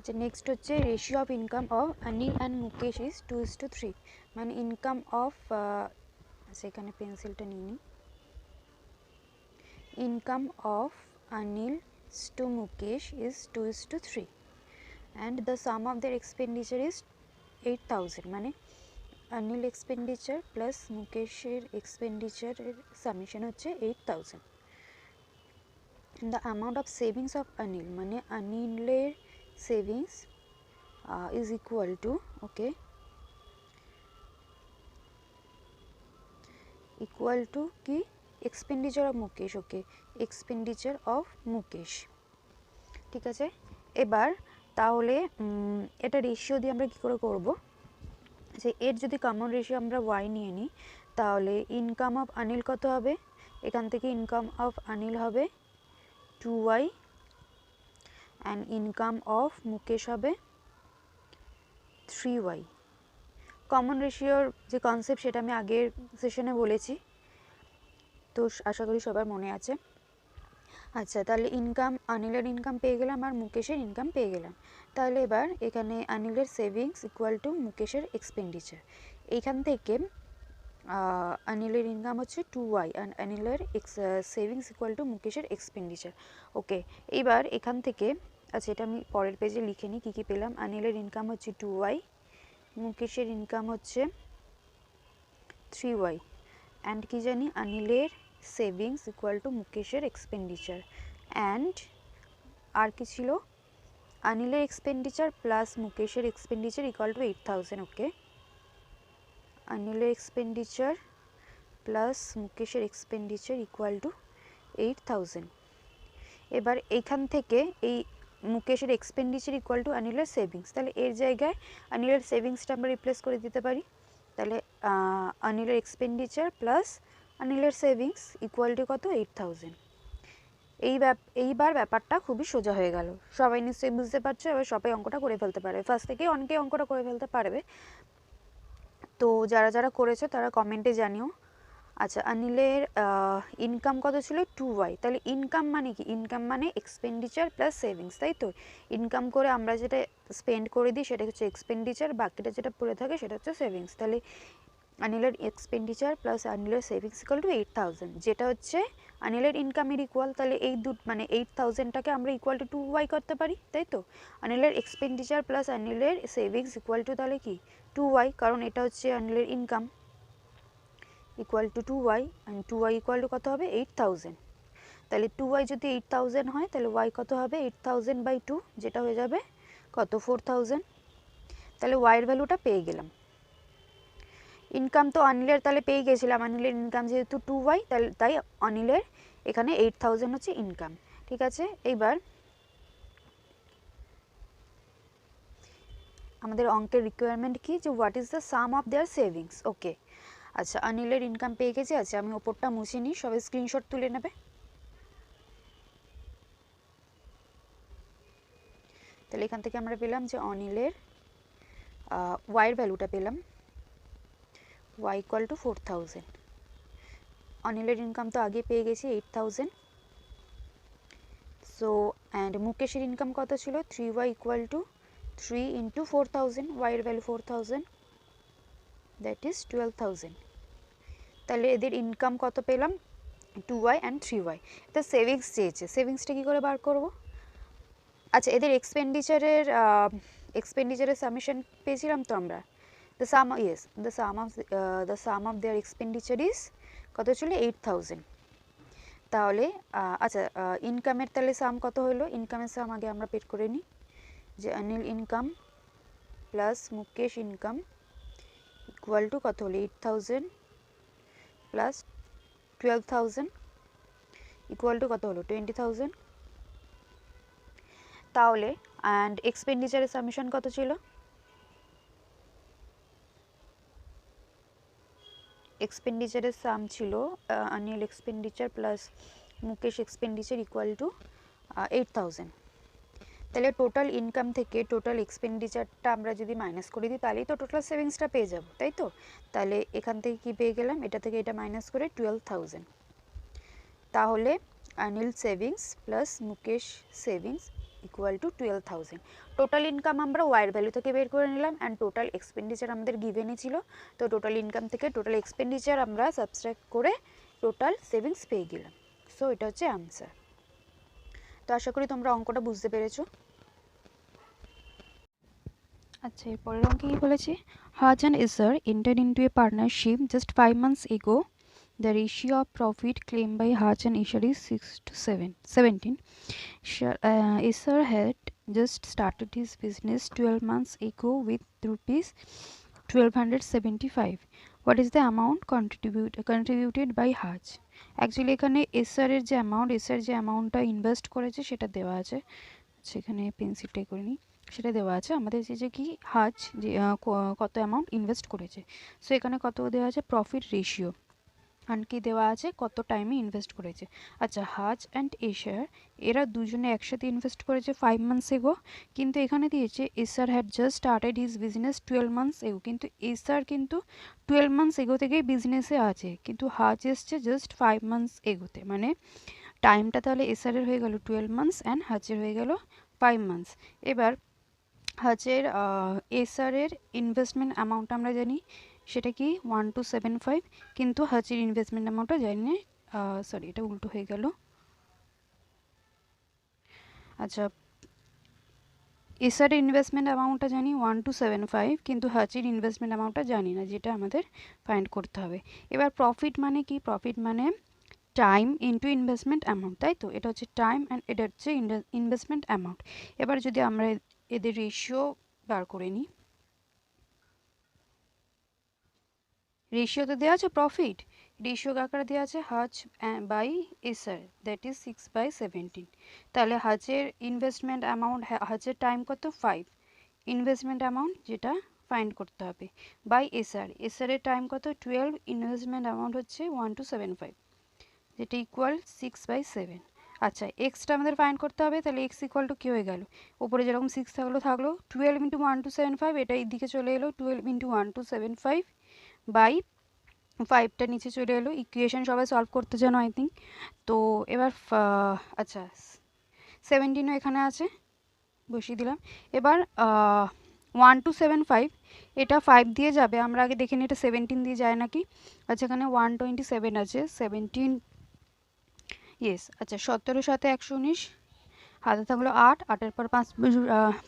যে নেক্সট হচ্ছে ratio of income of Anil and Mukesh is 2:3, মানে ইনকাম অফ, সেখানে পেন্সিলটা নিয়ে নিই, income of Anil to Mukesh is 2:3 and the sum of their expenditure is 8,000, মানে অনিল এক্সপেন্ডিচার প্লাস মুকেশের এক্সপেন্ডিচারের সামেশন হচ্ছে 8,000. the amount of savings of Anil, মানে অনিলের savings is equal to, okay, equal to কি expenditure of Mukesh, okay, expenditure of Mukesh, ঠিক আছে। এবার তাহলে এটা রেশিও দিয়ে আমরা কী করে করব, যে এর যদি কমন রেশিও আমরা ওয়াই নিয়ে নিই তাহলে ইনকাম অফ অনিল কত হবে, এখান থেকে ইনকাম অফ অনিল হবে 2y and income of Mukesh হবে 3y। কমন রেশিওর যে কনসেপ্ট সেটা আমি আগের সেশনে বলেছি, তো আশা করি সবার মনে আছে। আচ্ছা, তাহলে ইনকাম, অনিলের ইনকাম পেয়ে গেলাম আর মুকেশের ইনকাম পেয়ে গেলাম। তাহলে এবার এখানে অনিলের সেভিংস ইকুয়াল টু মুকেশের এক্সপেন্ডিচার, এইখান থেকে অনিলের ইনকাম হচ্ছে 2y অ্যান্ড অনিলের সেভিংস ইকুয়াল টু মুকেশের এক্সপেন্ডিচার, ওকে। এইবার এখান থেকে, আচ্ছা এটা আমি পরের পেজে লিখে নিই কী কী পেলাম। অনিলের ইনকাম হচ্ছে 2y, মুকেশের ইনকাম হচ্ছে 3y অ্যান্ড কি জানি অনিলের সেভিংস ইকুয়াল টু মুকেশের এক্সপেন্ডিচার, অ্যান্ড আর কি ছিল, অনিলের এক্সপেন্ডিচার প্লাস মুকেশের এক্সপেন্ডিচার ইকুয়াল টু 8,000, ওকে। অনিলের এক্সপেন্ডিচার প্লাস মুকেশের এক্সপেন্ডিচার ইকুয়াল টু 8,000। এবার এইখান থেকে এই মুকেশের এক্সপেন্ডিচার ইকুয়াল টু অনিলের সেভিংস, তাহলে এর জায়গায় অনিলের সেভিংসটা আমরা রিপ্লেস করে দিতে পারি। তাহলে অনিলের এক্সপেন্ডিচার প্লাস অনিলের সেভিংস ইকুয়াল টু কত, 8,000। এইবার ব্যাপারটা খুবই সোজা হয়ে গেল, সবাই নিশ্চয়ই বুঝতে পারছো, এবার সবাই অঙ্কটা করে ফেলতে পারবে, ফার্স্ট থেকে অনেকেই অঙ্কটা করে ফেলতে পারবে। তো যারা যারা করেছো তারা কমেন্টে জানিও। আচ্ছা, অনিলের ইনকাম কত ছিল, 2y, তাহলে ইনকাম মানে কি, ইনকাম মানে এক্সপেন্ডিচার প্লাস সেভিংস, তাই তো। ইনকাম করে আমরা যেটা স্পেন্ড করে দিই সেটা হচ্ছে এক্সপেন্ডিচার, বাকিটা যেটা পড়ে থাকে সেটা হচ্ছে সেভিংস। তাহলে অনিলের এক্সপেন্ডিচার প্লাস অনিলের সেভিংস ইকুয়াল টু 8,000, যেটা হচ্ছে অনিলের ইনকামের ইকুয়াল। তাহলে এই মানে 8,000টাকে আমরা ইকুয়াল টু 2y করতে পারি, তাই তো। অনিলের এক্সপেন্ডিচার প্লাস অনিলের সেভিংস ইকুয়াল টু তাহলে কি 2y, কারণ এটা হচ্ছে অনিলের income, equal to 2y, and 2y equal to কত হবে, 8,000। তাহলে 2y যদি 8,000 হয় তাহলে y কত হবে, 8,000/2, যেটা হয়ে যাবে কত, 4,000। তাহলে y এর ভ্যালুটা পেয়ে গেলাম। ইনকাম তো অনিলের তাহলে পেয়ে গেছিলাম, অনিলের ইনকাম যেহেতু 2y, তাই অনিলের এখানে 8,000 হচ্ছে ইনকাম, ঠিক আছে। এইবার আমাদের অঙ্কের রিকোয়ারমেন্ট কি, যে what is the sum of their savings, okay. আচ্ছা, অনিলের ইনকাম পেয়ে গেছি, আচ্ছা আমি ওপরটা মুছে নিই, সবাই স্ক্রিনশট তুলে নেবে। তাহলে এখান থেকে আমরা পেলাম যে অনিলের ওয়াইয়ের ভ্যালুটা পেলাম, ওয়াই ইকুয়াল টু 4,000। অনিলের ইনকাম তো আগে পেয়ে গেছি 8,000, সো অ্যান্ড মুকেশের ইনকাম কত ছিল, 3y ইকুয়াল টু 3 ইন্টু 4,000, ওয়াইয়ের ভ্যালু 4,000, দ্যাট ইজ 12,000। তাহলে এদের ইনকাম কত পেলাম, 2y অ্যান্ড 3y। তো সেভিংস চেয়েছে, সেভিংসটা কী করে বার করব। আচ্ছা, এদের এক্সপেন্ডিচারের সামেশন পেয়েছিলাম তো আমরা, the sum of there expenditure is কত ছিল, 8,000। তাহলে আচ্ছা, ইনকামের তাহলে সাম কত হলো, ইনকামের সাম আগে আমরা পেড করে নিই, যে Anil income plus Mukesh income equal to কত হলো, 8,000 প্লাস 12,000 ইকুয়াল টু কত হলো, 20,000। তাহলে অ্যান্ড এক্সপেন্ডিচারের সামেশন কত ছিল, এক্সপেন্ডিচারের সাম ছিল Anil expenditure plus Mukesh expenditure equal to 8,000। তাহলে টোটাল ইনকাম থেকে টোটাল এক্সপেন্ডিচারটা আমরা যদি মাইনাস করে দিই তাহলেই তো টোটাল সেভিংসটা পেয়ে যাব, তাই তো। তাহলে এখান থেকে কি পেয়ে গেলাম, এটা থেকে এটা মাইনাস করে 12,000। তাহলে Anil savings plus Mukesh savings equal two 12,000। Total income আমরা ওয়াইয়ের ভ্যালু থেকে বের করে নিলাম অ্যান্ড টোটাল এক্সপেন্ডিচার আমাদের গিভেনই ছিল, তো টোটাল ইনকাম থেকে টোটাল এক্সপেন্ডিচার আমরা সাবস্ট্রাক্ট করে টোটাল সেভিংস পেয়ে গেলাম। সো এটা হচ্ছে আনসার। তো আশা করি তোমরা অঙ্কটা বুঝতে পেরেছো। আচ্ছা, এরপরের অঙ্কে কি বলেছে, হাজ অ্যান্ড ইসার entered into a partnership just 5 months ago. The ratio of profit claimed by Haj and Isar is 6:17. Isar had just started his business 12 months ago with rupees 1275. What is the amount contributed by Haj? Actually এখানে এসআরের যে অ্যামাউন্টটা invest করেছে সেটা দেওয়া আছে, সেখানে পেন্সিলটাই করে নিই, সেটা দেওয়া আছে আমাদের যে কি হাজ যে কত অ্যামাউন্ট ইনভেস্ট করেছে। সো এখানে কত দেওয়া আছে, প্রফিট রেশিও, আর কি দেওয়া আছে, কত টাইমে ইনভেস্ট করেছে। আচ্ছা, হাজ অ্যান্ড এসার এরা দুজনে একসাথে ইনভেস্ট করেছে 5 months এগো, কিন্তু এখানে দিয়েছে এসার had just started his business 12 months এগো, কিন্তু এসার কিন্তু 12 months এগো থেকেই বিজনেসে আছে, কিন্তু হাজ এসছে জাস্ট 5 months এগোতে, মানে টাইমটা তাহলে এসারের হয়ে গেল 12 months অ্যান্ড হাজের হয়ে গেল 5 months। এবার হাজের এসারের ইনভেস্টমেন্ট অ্যামাউন্ট আমরা জানি সেটা কি 1275, কিন্তু হাজের ইনভেস্টমেন্ট অ্যামাউন্টটা জানি না, সরি এটা উল্টো হয়ে গেল। আচ্ছা, এসারের ইনভেস্টমেন্ট অ্যামাউন্টটা জানি 1275, কিন্তু হাজের ইনভেস্টমেন্ট অ্যামাউন্টটা জানি না, যেটা আমাদের ফাইন্ড করতে হবে। এবার প্রফিট মানে কি, প্রফিট মানে টাইম ইন্টু ইনভেস্টমেন্ট অ্যামাউন্ট, তাই তো, এটা হচ্ছে টাইম অ্যান্ড এটা হচ্ছে ইনভেস্টমেন্ট অ্যামাউন্ট। এবার যদি আমরা এদের রেশিও বার করে নিই, রেশিও তো দেওয়া আছে প্রফিট, রেশিও আকারে দেওয়া আছে হাজ বাই এসার, দ্যাট ইজ 6/17। তাহলে হাজের ইনভেস্টমেন্ট অ্যামাউন্ট, হাজের টাইম কত 5, ইনভেস্টমেন্ট অ্যামাউন্ট যেটা ফাইন্ড করতে হবে, বাই এসারের টাইম কত 12, ইনভেস্টমেন্ট অ্যামাউন্ট হচ্ছে 1275, যেটা ইকুয়াল 6/7। আচ্ছা, এক্সটা আমাদের ফাইন্ড করতে হবে, তাহলে এক্স ইকুয়াল টু কী হয়ে গেল, উপরে যেরকম 6 থাকলো 12 ইন্টু 1275, এটা এই দিকে চলে এলো 12 ইন্টু 1275 বাই 5টা নিচে চলে এলো। ইকুয়েশন সবাই সলভ করতে জানো আই থিঙ্ক। তো এবার আচ্ছা 17ও এখানে আছে, বসিয়ে দিলাম। এবার 1275 এটা 5 দিয়ে যাবে, আমরা আগে দেখে নিই এটা 17 দিয়ে যায় নাকি। আচ্ছা, এখানে 127 আছে, 17 ইয়েস। আচ্ছা, 17 সাথে 119, হাতে থাকলো 8, 8-এর পর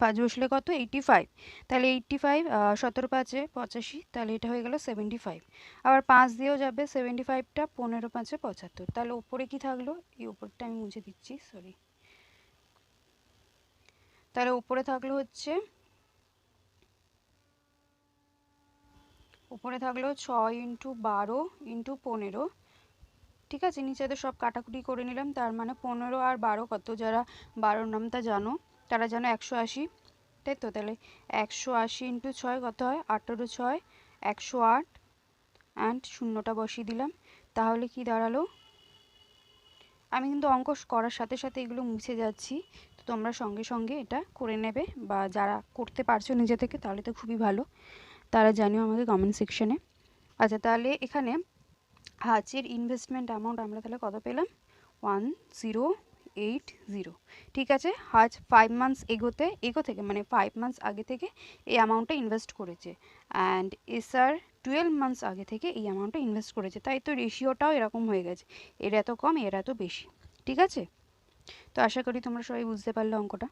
5 বসলে কত 85, তাহলে 85, 17 5-এ 85, তাহলে এটা হয়ে গেল 75। আবার 5 দিয়েও যাবে 75টা, 15 5-এ 75, তাহলে উপরে কি থাকলো, এই উপরটা আমি মুছে দিচ্ছি, সরি। তাহলে উপরে থাকলো হচ্ছে, উপরে থাকলো 6 ইন্টু 12 ইন্টু 15, ঠিক আছে, নিচে তো সব কাটাকুটি করে নিলাম, তার মানে 15 আর 12 কত, যারা 12 নামটা জানো তারা জানো 180, তাই তো, তাহলে 180 ইন্টু 6 কত হয়, 18 6 108, অ্যান্ড শূন্যটা বসিয়ে দিলাম, তাহলে কি দাঁড়ালো, আমি কিন্তু অঙ্ক করার সাথে সাথে এগুলো মুছে যাচ্ছি, তো তোমরা সঙ্গে সঙ্গে এটা করে নেবে, বা যারা করতে পারছো নিজে থেকে তাহলে তো খুবই ভালো, তারা জানিও আমাকে কমেন্ট সেকশনে। আচ্ছা, তাহলে এখানে হাজের ইনভেস্টমেন্ট অ্যামাউন্ট আমরা তাহলে কত পেলাম, 1080, ঠিক আছে। হাজ 5 months এগো থেকে মানে 5 months আগে থেকে এই অ্যামাউন্টটা ইনভেস্ট করেছে, অ্যান্ড এসার 12 months আগে থেকে এই অ্যামাউন্টটা ইনভেস্ট করেছে, তাই তো রেশিওটাও এরকম হয়ে গেছে, এর এত কম এর এত বেশি, ঠিক আছে। তো আশা করি তোমরা সবাই বুঝতে পারলে অঙ্কটা।